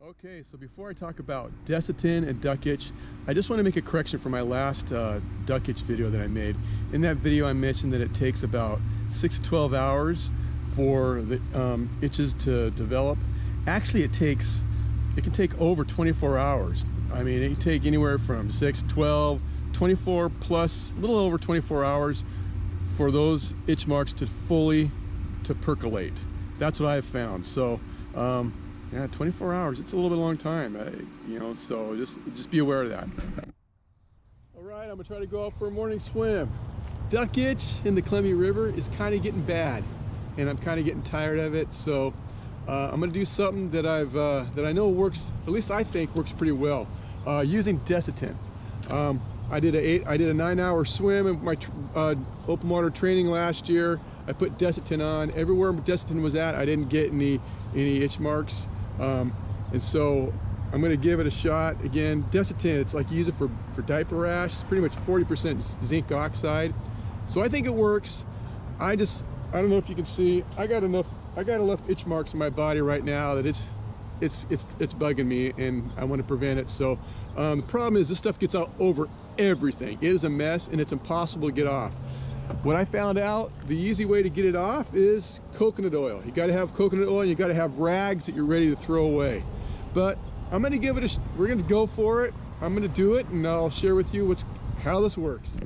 Okay, so before I talk about Desitin and duck itch, I just want to make a correction for my last duck itch video that I made. In that video I mentioned that it takes about 6 to 12 hours for the itches to develop. Actually it can take over 24 hours. I mean, it can take anywhere from 6, 12, 24 plus, a little over 24 hours for those itch marks to fully percolate. That's what I have found. So yeah, 24 hours, it's a little bit long time, you know, so just be aware of that. All right, I'm gonna try to go out for a morning swim. Duck itch in the Columbia River is kind of getting bad, and I'm kind of getting tired of it, so I'm gonna do something that that I know works, at least I think works pretty well, using Desitin. I did a 9-hour swim in my open water training last year. I put Desitin on. Everywhere Desitin was at, I didn't get any itch marks. And so I'm going to give it a shot. Again, Desitin, it's like you use it for diaper rash. It's pretty much 40% zinc oxide. So I think it works. I don't know if you can see, I got enough itch marks in my body right now that it's bugging me, and I want to prevent it. So the problem is this stuff gets out over everything. It is a mess, and it's impossible to get off. What I found out, the easy way to get it off is coconut oil. You got to have coconut oil, and you got to have rags that you're ready to throw away. But I'm going to give it we're going to go for it. I'm going to do it, and I'll share with you how this works.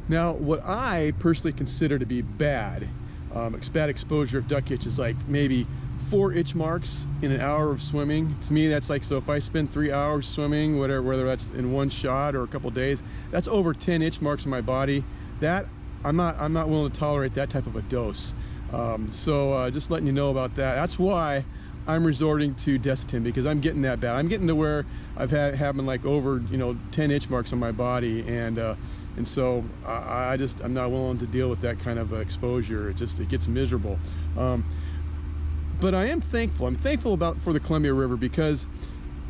Now, what I personally consider to be bad exposure of duck itch is like maybe 4 itch marks in an hour of swimming. To me, that's like, so if I spend 3 hours swimming, whether that's in one shot or a couple days, that's over 10 itch marks in my body. That I'm not willing to tolerate that type of a dose. So just letting you know about that. That's why I'm resorting to Desitin, because I'm getting that bad. I'm getting to where I've having like over 10 itch marks on my body, and so I'm not willing to deal with that kind of exposure. It gets miserable. But I am thankful. I'm thankful for the Columbia River, because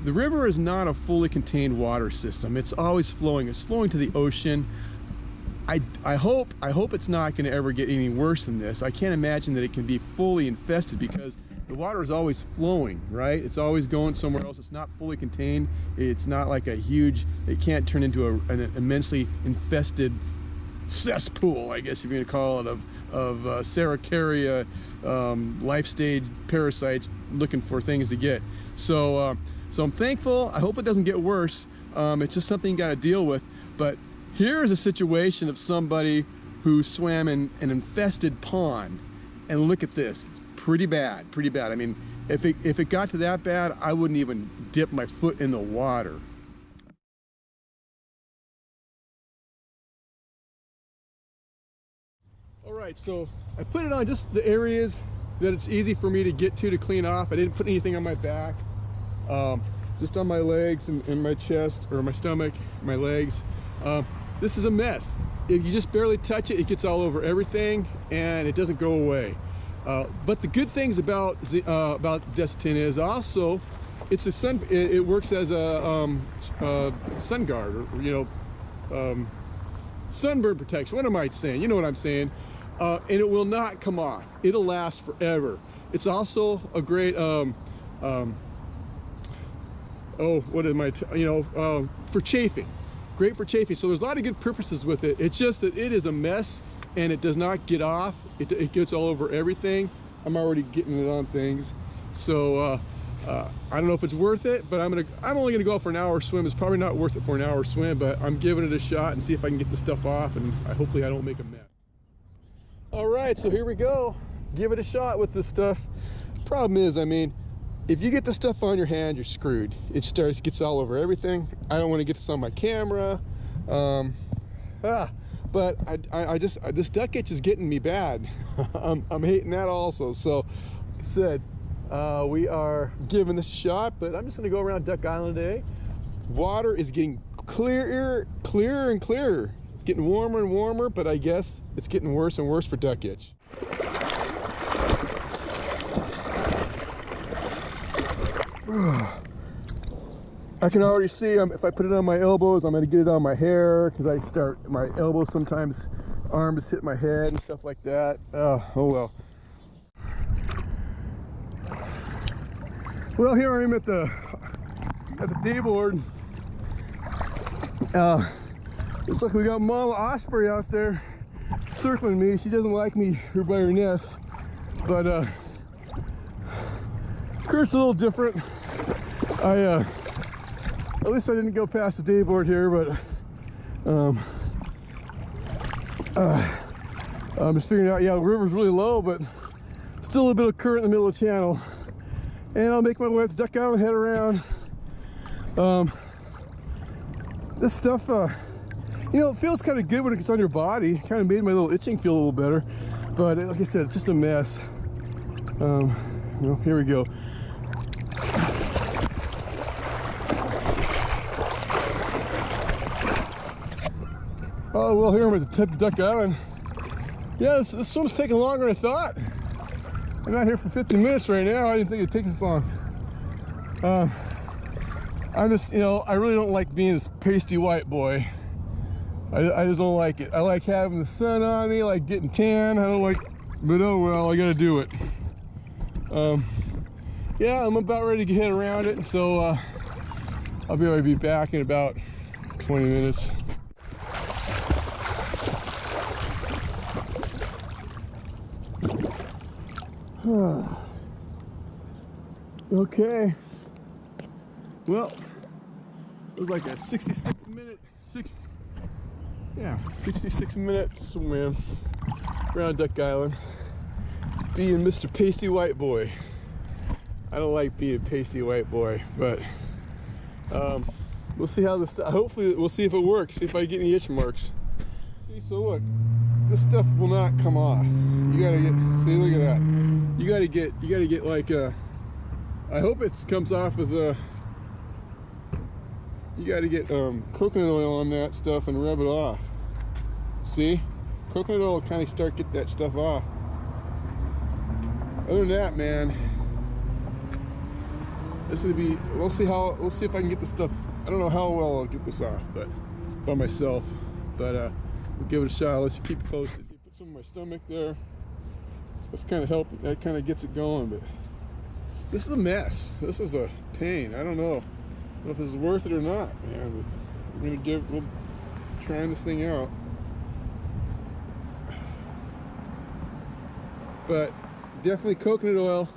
the river is not a fully contained water system. It's always flowing. It's flowing to the ocean. I hope it's not going to ever get any worse than this. I can't imagine that it can be fully infested, because the water is always flowing, right? It's always going somewhere else. It's not fully contained. It's not like it can't turn into an immensely infested cesspool, I guess if you're going to call it, of Cercaria life stage parasites looking for things to get. So I'm thankful. I hope it doesn't get worse. It's just something you got to deal with. But here is a situation of somebody who swam in an infested pond, and look at this. It's pretty bad. I mean, if it got to that bad, I wouldn't even dip my foot in the water. All right, so I put it on just the areas that it's easy for me to get to clean off. I didn't put anything on my back, just on my legs and my chest, or my stomach, my legs. This is a mess. If you just barely touch it, it gets all over everything, and it doesn't go away. But the good things about Desitin is also it works as a sun guard, or sunburn protection. What am I saying? You know what I'm saying. And it will not come off. It'll last forever. It's also a great for chafing. Great for chafing. So there's a lot of good purposes with it. It's just that it is a mess, and it does not get off. It gets all over everything. I'm already getting it on things. So I don't know if it's worth it, but I'm only gonna go out for an hour swim. It's probably not worth it for an hour swim, but I'm giving it a shot and see if I can get the stuff off, and hopefully I don't make a mess. All right, so here we go. Give it a shot with this stuff. Problem is, I mean, if you get the stuff on your hand, you're screwed. It gets all over everything. I don't want to get this on my camera. But this duck itch is getting me bad. I'm hating that also. So, like I said, we are giving this a shot, but I'm just gonna go around Duck Island today. Water is getting clearer and clearer. Getting warmer and warmer, but I guess it's getting worse and worse for duck itch. I can already see if I put it on my elbows, I'm going to get it on my hair, because my elbows sometimes, arms hit my head and stuff like that. Oh well. Well, here I am at the at the day board. Looks like we got Mama Osprey out there circling me. She doesn't like me here by her nest, but Kurt's a little different. At least I didn't go past the day board here, but I'm just figuring out, yeah, the river's really low, but still a little bit of current in the middle of the channel. And I'll make my way up to Duck Island, head around. This stuff, you know, it feels kind of good when it gets on your body. Kind of made my little itching feel a little better. But like I said, it's just a mess. Well, here we go. Oh, well, here I'm at the tip of Duck Island. Yeah, this swim's taking longer than I thought. I'm out here for 15 minutes right now. I didn't think it'd take this long. I'm just, you know, I really don't like being this pasty white boy. I just don't like it. I like having the sun on me, I like getting tan. I don't like, but oh well, I gotta do it. Yeah, I'm about ready to head around it, so I'll be back in about 20 minutes. Okay. Well, it was like a 66 minute swim around Duck Island. Being Mr. Pasty White Boy. I don't like being pasty white boy, but we'll see how this. Hopefully, we'll see if it works. See if I get any itch marks. See, so look, this stuff will not come off. You gotta get. See, look at that. You gotta get like I hope it comes off with you gotta get coconut oil on that stuff and rub it off. See, coconut oil will kind of start get that stuff off. Other than that, man, this will be. We'll see if I can get this stuff. I don't know how well I'll get this off, but by myself. But we'll give it a shot. I'll let you keep posted. Put some of my stomach there. That's kind of help. That kind of gets it going. But this is a mess. This is a pain. I don't know if this is worth it or not, man. But we'll trying this thing out. But definitely coconut oil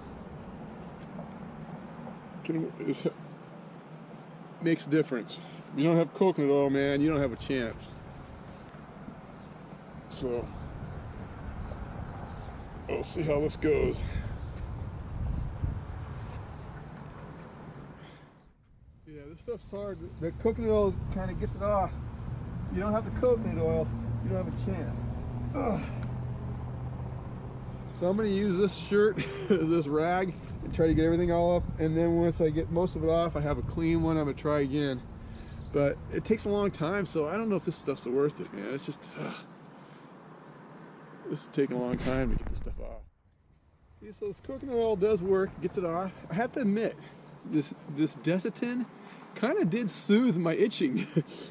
makes a difference. If you don't have coconut oil, man, you don't have a chance. So we'll see how this goes. Yeah, this stuff's hard. The coconut oil kind of gets it off. You don't have the coconut oil, you don't have a chance. Ugh. So I'm going to use this shirt, this rag, and try to get everything all off. And then once I get most of it off, I have a clean one. I'm going to try again. But it takes a long time, so I don't know if this stuff's worth it, man. It's just, this is taking a long time to get this stuff off. See, so this coconut oil does work, gets it off. I have to admit, this Desitin kind of did soothe my itching.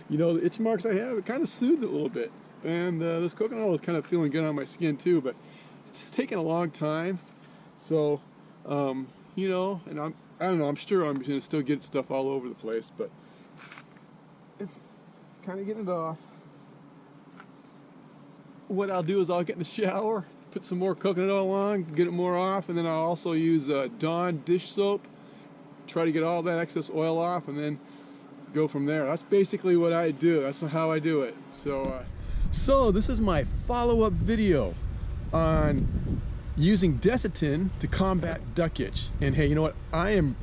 You know, the itch marks I have, it kind of soothed it a little bit. And this coconut oil is kind of feeling good on my skin too, but it's taken a long time. So, you know, and I don't know, I'm sure I'm going to still get stuff all over the place, but it's kind of getting it off. What I'll do is I'll get in the shower, put some more coconut oil on, get it more off, and then I'll also use Dawn dish soap, try to get all that excess oil off, and then go from there. That's basically what I do. That's how I do it. So this is my follow-up video on using Desitin to combat duck itch. And hey, you know what? I'm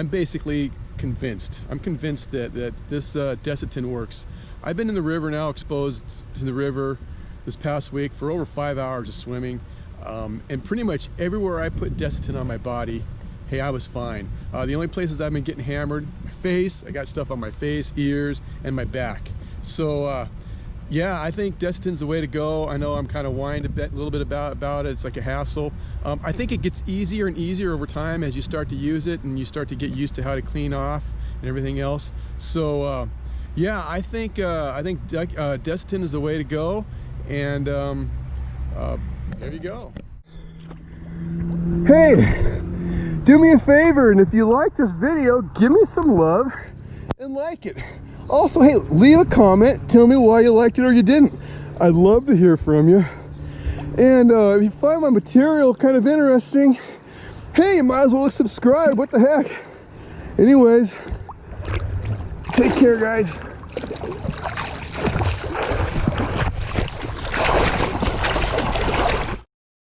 basically convinced. I'm convinced that this Desitin works. I've been in the river now, exposed to the river this past week for over 5 hours of swimming, and pretty much everywhere I put Desitin on my body, hey, I was fine. The only places I've been getting hammered, my face, I got stuff on my face, ears, and my back. So yeah, I think Desitin's the way to go. I know I'm kind of whined a little bit about it. It's like a hassle. I think it gets easier and easier over time as you start to use it and you start to get used to how to clean off and everything else. So yeah, I think Desitin is the way to go. And there you go. Hey, do me a favor, and if you like this video, give me some love. and like it. Also, hey, leave a comment. Tell me why you liked it or you didn't. I'd love to hear from you. And if you find my material kind of interesting, hey, you might as well subscribe. What the heck? Anyways, take care, guys.